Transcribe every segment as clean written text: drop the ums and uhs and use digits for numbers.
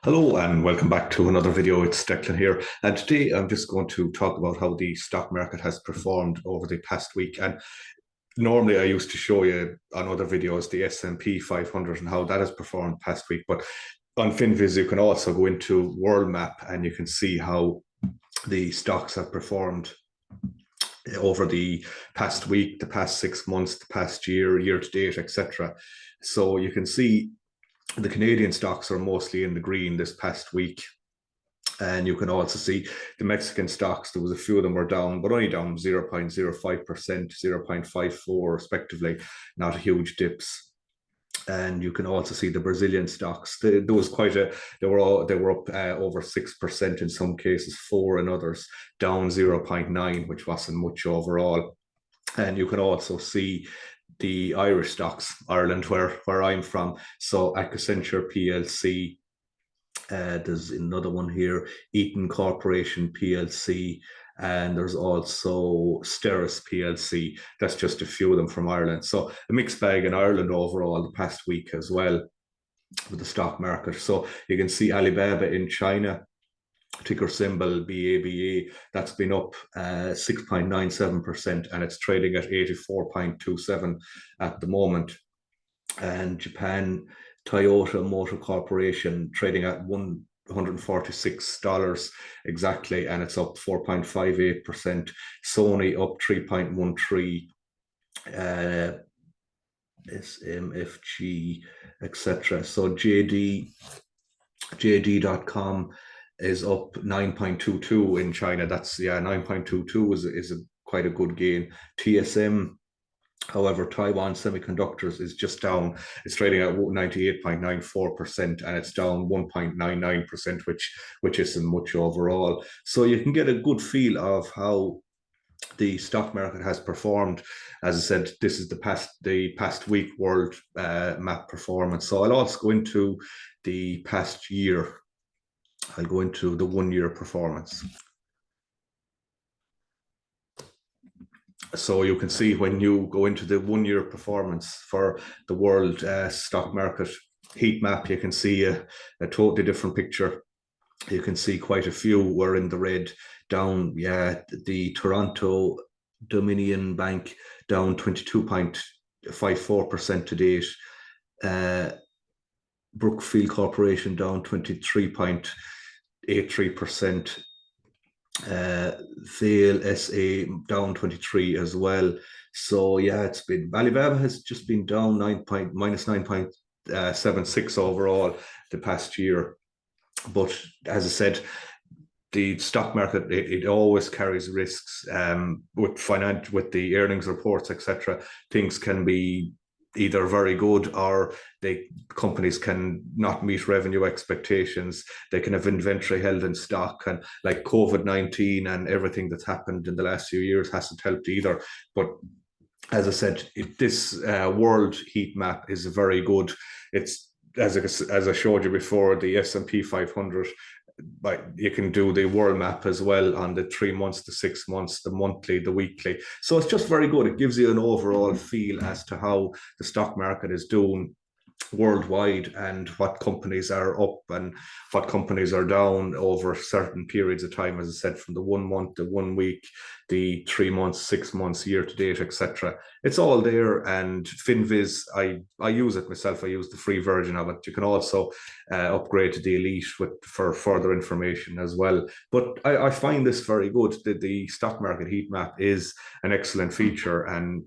Hello and welcome back to another video. It's Declan here, and today I'm just going to talk about how the stock market has performed over the past week. And normally I used to show you on other videos the S&P 500 and how that has performed past week, but on finviz you can also go into world map and you can see how the stocks have performed over the past week, the past 6 months, the past year, year to date, etc. So you can see the Canadian stocks are mostly in the green this past week. And you can also see the Mexican stocks, there was a few of them were down, but only down 0.05%, 0.54 respectively, not huge dips. And you can also see the Brazilian stocks. There was quite a, they were up over 6% in some cases, 4 in others, down 0.9, which wasn't much overall. And you can also see the Irish stocks, Ireland, where I'm from. So Accenture PLC, there's another one here, Eaton Corporation PLC, and there's also Steris PLC. That's just a few of them from Ireland. So a mixed bag in Ireland overall the past week as well with the stock market. So you can see Alibaba in China, ticker symbol BABA, that's been up 6.97%, and it's trading at 84.27 at the moment. And Japan, Toyota Motor Corporation trading at $146 exactly, and it's up 4.58%. Sony up 3.13%. SMFG, etc. So JD.com is up 9.22 in China. That's 9.22 is a quite a good gain. TSM, however, Taiwan Semiconductors is just down. It's trading at 98.94%, and it's down 1.99%, which isn't much overall. So you can get a good feel of how the stock market has performed. As I said, this is the past week world map performance. So I'll also go into the past year. I'll go into the 1 year performance. So you can see when you go into the 1 year performance for the world stock market heat map, you can see a totally different picture. You can see quite a few were in the red, down, the Toronto Dominion Bank down 22.54% to date. Brookfield Corporation down 23.83%. Vail SA down 23 as well. So it's been, Alibaba has just been down minus 9.76 overall the past year. But as I said, the stock market, it always carries risks with the earnings reports, etc. Things can be either very good, or companies can not meet revenue expectations. They can have inventory held in stock, and like COVID-19 and everything that's happened in the last few years hasn't helped either. But as I said, this world heat map is very good. It's as I showed you before, the S&P 500. But you can do the world map as well on the 3 months, the 6 months, the monthly, the weekly. So it's just very good. It gives you an overall feel as to how the stock market is doing worldwide, and what companies are up and what companies are down over certain periods of time. As I said, from the 1 month, the 1 week, the 3 months, 6 months, year to date, etc. It's all there. And finviz, I use it myself. I use the free version of it. You can also upgrade to the elite for further information as well. But I find this very good. The stock market heat map is an excellent feature, and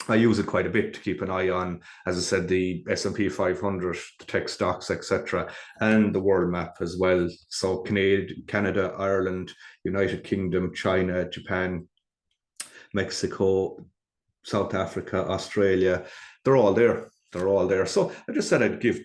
I use it quite a bit to keep an eye on, as I said, the S&P 500, the tech stocks, etc., and the world map as well. So Canada, Ireland, United Kingdom, China, Japan, Mexico, South Africa, Australia, they're all there. They're all there. So I just said I'd give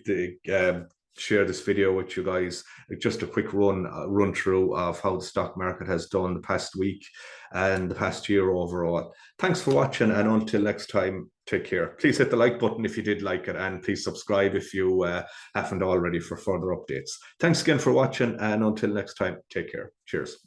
share this video with you guys, just a quick run through of how the stock market has done the past week and the past year overall. Thanks for watching, and until next time, take care. Please hit the like button if you did like it, and please subscribe if you haven't already for further updates. Thanks again for watching, and until next time, take care. Cheers.